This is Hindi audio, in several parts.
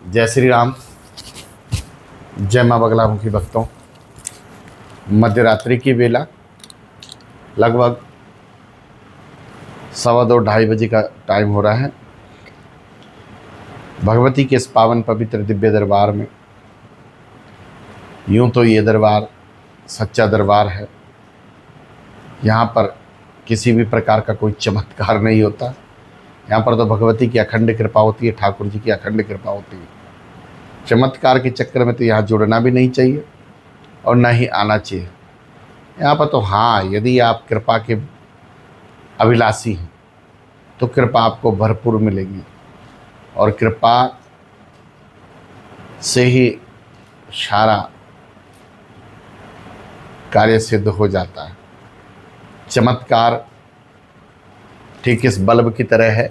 जय श्री राम। जय माँ बगलामुखी भक्तों। मध्यरात्रि की बेला लगभग 2:15-2:30 बजे का टाइम हो रहा है। भगवती के इस पावन पवित्र दिव्य दरबार में, यूं तो ये दरबार सच्चा दरबार है। यहाँ पर किसी भी प्रकार का कोई चमत्कार नहीं होता। यहाँ पर तो भगवती की अखंड कृपा होती है, ठाकुर जी की अखंड कृपा होती है। चमत्कार के चक्कर में तो यहाँ जुड़ना भी नहीं चाहिए और ना ही आना चाहिए। यहाँ पर तो हाँ, यदि आप कृपा के अभिलाषी हैं तो कृपा आपको भरपूर मिलेगी और कृपा से ही सारा कार्य सिद्ध हो जाता है। चमत्कार ठीक इस बल्ब की तरह है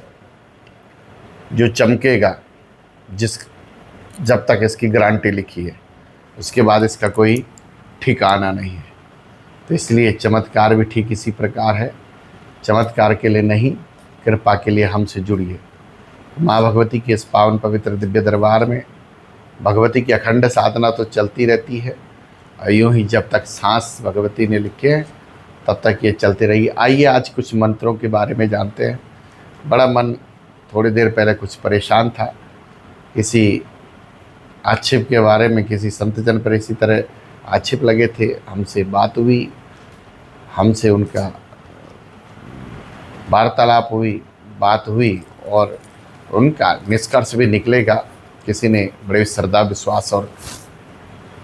जो चमकेगा जब तक इसकी गारंटी लिखी है, उसके बाद इसका कोई ठिकाना नहीं है। तो इसलिए चमत्कार भी ठीक इसी प्रकार है। चमत्कार के लिए नहीं, कृपा के लिए हमसे जुड़िए। माँ भगवती के इस पावन पवित्र दिव्य दरबार में भगवती की अखंड साधना तो चलती रहती है और यूँ ही जब तक सांस भगवती ने लिखे हैं तब तक ये चलती रही। आइए आज कुछ मंत्रों के बारे में जानते हैं। बड़ा मन थोड़ी देर पहले कुछ परेशान था, किसी आक्षेप के बारे में, किसी संतजन पर इसी तरह आक्षेप लगे थे। हमसे बात हुई, हमसे उनका वार्तालाप हुई, बात हुई और उनका निष्कर्ष भी निकलेगा। किसी ने बड़े श्रद्धा विश्वास और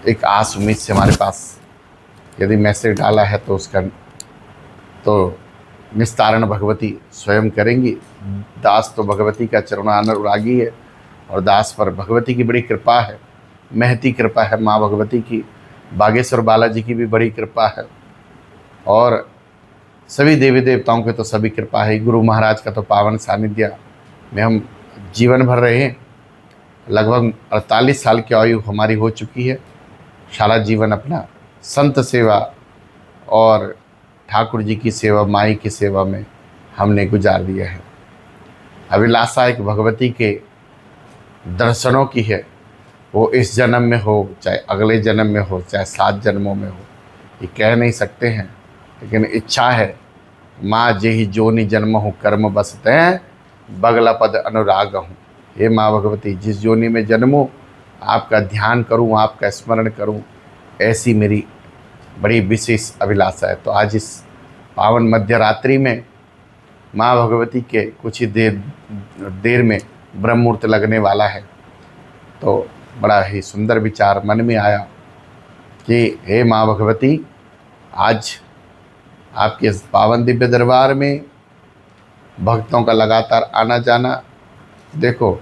एक आस उम्मीद से हमारे पास यदि मैसेज डाला है तो उसका तो निस्तारण भगवती स्वयं करेंगी। दास तो भगवती का चरणानुरागी है और दास पर भगवती की बड़ी कृपा है, महती कृपा है। माँ भगवती की, बागेश्वर बालाजी की भी बड़ी कृपा है और सभी देवी देवताओं की तो सभी कृपा है। गुरु महाराज का तो पावन सानिध्य में हम जीवन भर रहे हैं। लगभग 48 साल की आयु हमारी हो चुकी है। सारा जीवन अपना संत सेवा और ठाकुर जी की सेवा, माई की सेवा में हमने गुजार दिया है। अभिलाषा एक भगवती के दर्शनों की है, वो इस जन्म में हो, चाहे अगले जन्म में हो, चाहे 7 जन्मों में हो, ये कह नहीं सकते हैं, लेकिन इच्छा है। माँ जेहि जोनि जन्म हूँ कर्म बसते हैं, बगला पद अनुराग हूँ। हे माँ भगवती, जिस जोनि में जन्मूँ आपका ध्यान करूँ, आपका स्मरण करूँ, ऐसी मेरी बड़ी विशेष अभिलाषा है। तो आज इस पावन मध्यरात्रि में माँ भगवती के कुछ ही देर में ब्रह्म मुहूर्त लगने वाला है। तो बड़ा ही सुंदर विचार मन में आया कि हे माँ भगवती, आज आपके इस पावन दिव्य दरबार में भक्तों का लगातार आना जाना। देखो,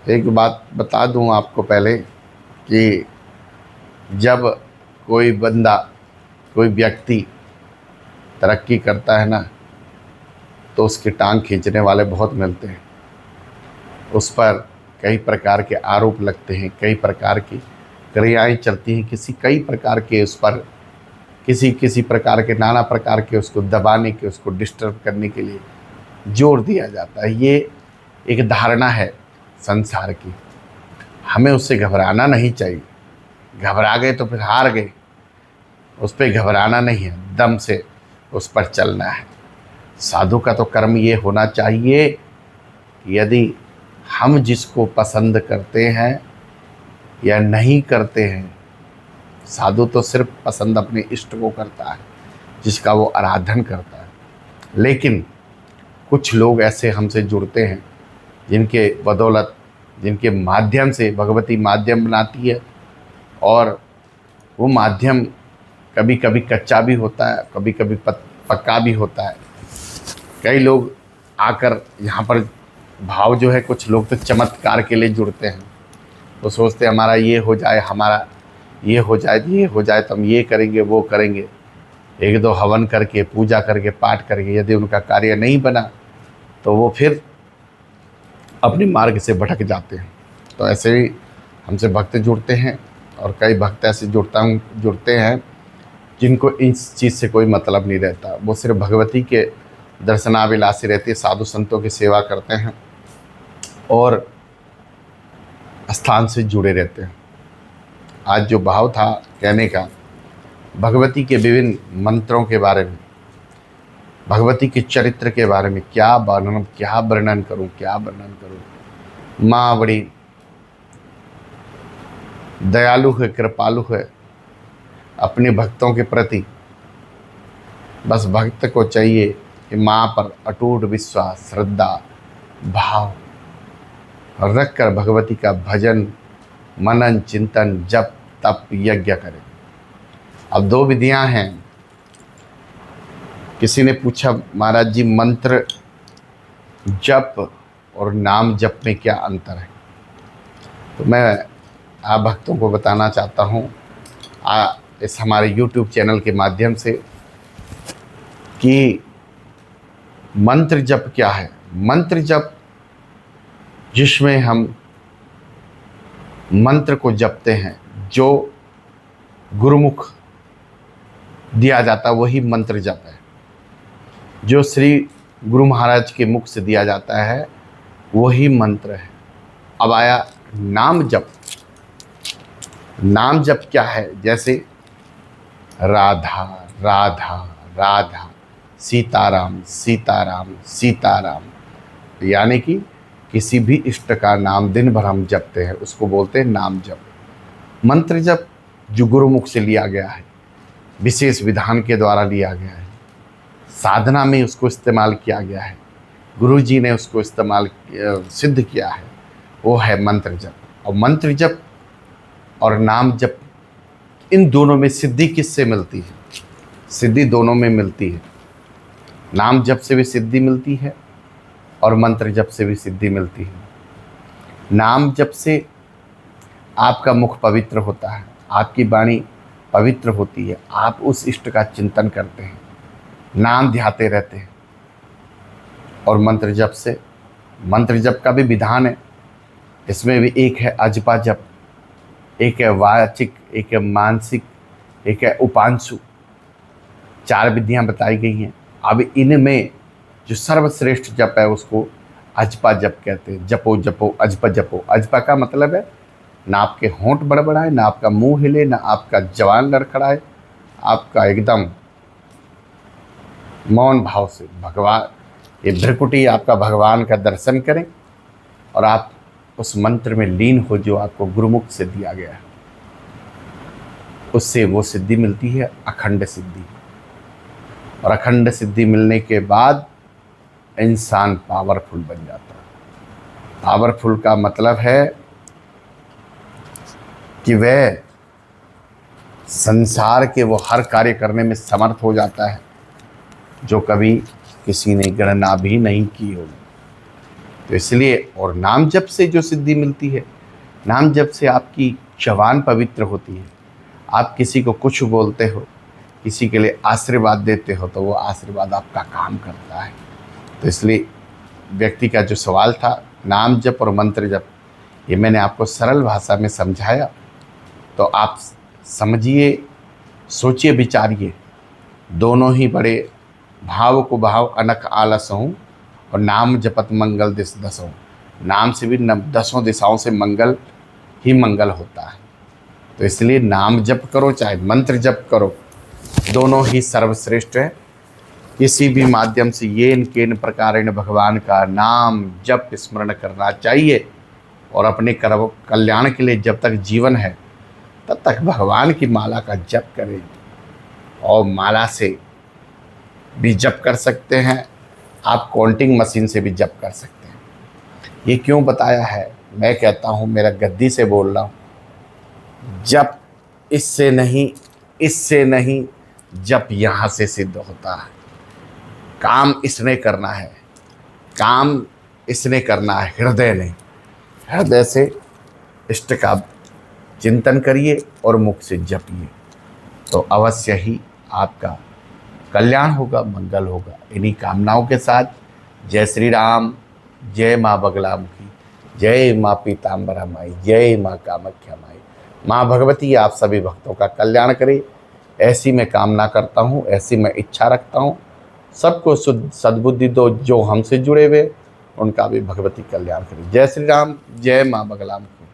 एक बात बता दूं आपको पहले कि जब कोई बंदा, कोई व्यक्ति तरक्की करता है ना, तो उसकी टांग खींचने वाले बहुत मिलते हैं। उस पर कई प्रकार के आरोप लगते हैं, कई प्रकार की क्रियाएं चलती हैं, कई प्रकार के उस पर किसी प्रकार के नाना प्रकार के उसको दबाने के, उसको डिस्टर्ब करने के लिए जोर दिया जाता है। ये एक धारणा है संसार की। हमें उससे घबराना नहीं चाहिए। घबरा गए तो फिर हार गए। उस पर घबराना नहीं है, दम से उस पर चलना है। साधु का तो कर्म ये होना चाहिए कि यदि हम जिसको पसंद करते हैं या नहीं करते हैं, साधु तो सिर्फ पसंद अपने इष्ट को करता है, जिसका वो आराधन करता है। लेकिन कुछ लोग ऐसे हमसे जुड़ते हैं जिनके बदौलत, जिनके माध्यम से भगवती माध्यम बनाती है और वो माध्यम कभी कभी कच्चा भी होता है, कभी कभी पक्का भी होता है। कई लोग आकर यहाँ पर भाव जो है, कुछ लोग तो चमत्कार के लिए जुड़ते हैं। वो सोचते हैं हमारा ये हो जाए, हमारा ये हो जाए, ये हो जाए तो हम ये करेंगे, वो करेंगे। 1-2 हवन करके, पूजा करके, पाठ करके यदि उनका कार्य नहीं बना तो वो फिर अपने मार्ग से भटक जाते हैं। तो ऐसे ही हमसे भक्त जुड़ते हैं और कई भक्त ऐसे जुड़ते हैं जिनको इस चीज़ से कोई मतलब नहीं रहता। वो सिर्फ भगवती के दर्शनाभिलाषी रहते हैं, साधु संतों की सेवा करते हैं और स्थान से जुड़े रहते हैं। आज जो भाव था कहने का, भगवती के विभिन्न मंत्रों के बारे में, भगवती के चरित्र के बारे में क्या वर्णन करूं। माँ बड़ी दयालु है, कृपालु है अपने भक्तों के प्रति। बस भक्त को चाहिए कि माँ पर अटूट विश्वास, श्रद्धा, भाव रखकर भगवती का भजन, मनन, चिंतन, जप, तप, यज्ञ करें। अब दो विधियां हैं। किसी ने पूछा, महाराज जी मंत्र जप और नाम जप में क्या अंतर है? तो मैं आप भक्तों को बताना चाहता हूँ इस हमारे YouTube चैनल के माध्यम से कि मंत्र जप क्या है। मंत्र जप जिसमें हम मंत्र को जपते हैं, जो गुरुमुख दिया जाता है वही मंत्र जप है। जो श्री गुरु महाराज के मुख से दिया जाता है वही मंत्र है। अब आया नाम जप। नाम जप क्या है? जैसे राधा राधा राधा, सीताराम सीताराम सीताराम, यानी कि किसी भी इष्ट का नाम दिन भर हम जपते हैं, उसको बोलते हैं नाम जप। मंत्र जप जो गुरुमुख से लिया गया है, विशेष विधान के द्वारा लिया गया है, साधना में उसको इस्तेमाल किया गया है, गुरु जी ने उसको इस्तेमाल सिद्ध किया है, वो है मंत्र जप। और मंत्र जप और नाम जप, इन दोनों में सिद्धि किससे मिलती है? सिद्धि दोनों में मिलती है। नाम जप से भी सिद्धि मिलती है और मंत्र जप से भी सिद्धि मिलती है। नाम जप से आपका मुख पवित्र होता है, आपकी वाणी पवित्र होती है, आप उस इष्ट का चिंतन करते हैं, नाम ध्याते रहते हैं। और मंत्र जप से, मंत्र जप का भी विधान है, इसमें भी एक है अजपा जप, एक है वाचिक, एक है मानसिक, एक है उपांशु। 4 विधियां बताई गई हैं। अब इनमें जो सर्वश्रेष्ठ जप है उसको अजपा जप कहते हैं। जपो जपो अजपा जपो। अजपा का मतलब है ना आपके होंठ बड़बड़ाए, ना आपका मुंह हिले, ना आपका जवान लड़खड़ाए, आपका एकदम मौन भाव से भगवान, ये भ्रिकुटी आपका भगवान का दर्शन करें और आप उस मंत्र में लीन हो जो आपको गुरुमुख से दिया गया है। उससे वो सिद्धि मिलती है, अखंड सिद्धि। और अखंड सिद्धि मिलने के बाद इंसान पावरफुल बन जाता है। पावरफुल का मतलब है कि वह संसार के वो हर कार्य करने में समर्थ हो जाता है जो कभी किसी ने गणना भी नहीं की होगी। तो इसलिए, और नाम जप से जो सिद्धि मिलती है, नाम जप से आपकी जबान पवित्र होती है। आप किसी को कुछ बोलते हो, किसी के लिए आशीर्वाद देते हो, तो वो आशीर्वाद आपका काम करता है। तो इसलिए व्यक्ति का जो सवाल था नाम जप और मंत्र जप, ये मैंने आपको सरल भाषा में समझाया। तो आप समझिए, सोचिए, विचारिए। दोनों ही बड़े भाव को भाव अनख आलस हूँ और नाम जपत मंगल दिस दसों। नाम से भी 10 दिशाओं से मंगल ही मंगल होता है। तो इसलिए नाम जप करो चाहे मंत्र जप करो, दोनों ही सर्वश्रेष्ठ है। किसी भी माध्यम से ये इन प्रकारेण भगवान का नाम जप स्मरण करना चाहिए और अपने कल्याण के लिए जब तक जीवन है तब तक भगवान की माला का जप करें। और माला से भी जप कर सकते हैं, आप काउंटिंग मशीन से भी जप कर सकते हैं। ये क्यों बताया है? मैं कहता हूँ, मेरा गद्दी से बोल रहा हूँ, जप इससे नहीं, इससे नहीं, जप यहाँ से सिद्ध होता है। काम इसने करना है, काम इसने करना है, हृदय ने। हृदय से इष्ट का चिंतन करिए और मुख से जपिए, तो अवश्य ही आपका कल्याण होगा, मंगल होगा। इन्हीं कामनाओं के साथ जय श्री राम, जय माँ बगलामुखी, जय माँ पीताम्बरा माई, जय माँ कामाख्या माई। माँ भगवती आप सभी भक्तों का कल्याण करे, ऐसी मैं कामना करता हूँ, ऐसी मैं इच्छा रखता हूँ। सबको सद्बुद्धि दो, जो हमसे जुड़े हुए उनका भी भगवती कल्याण करे। जय श्री राम, जय माँ बगलामुखी।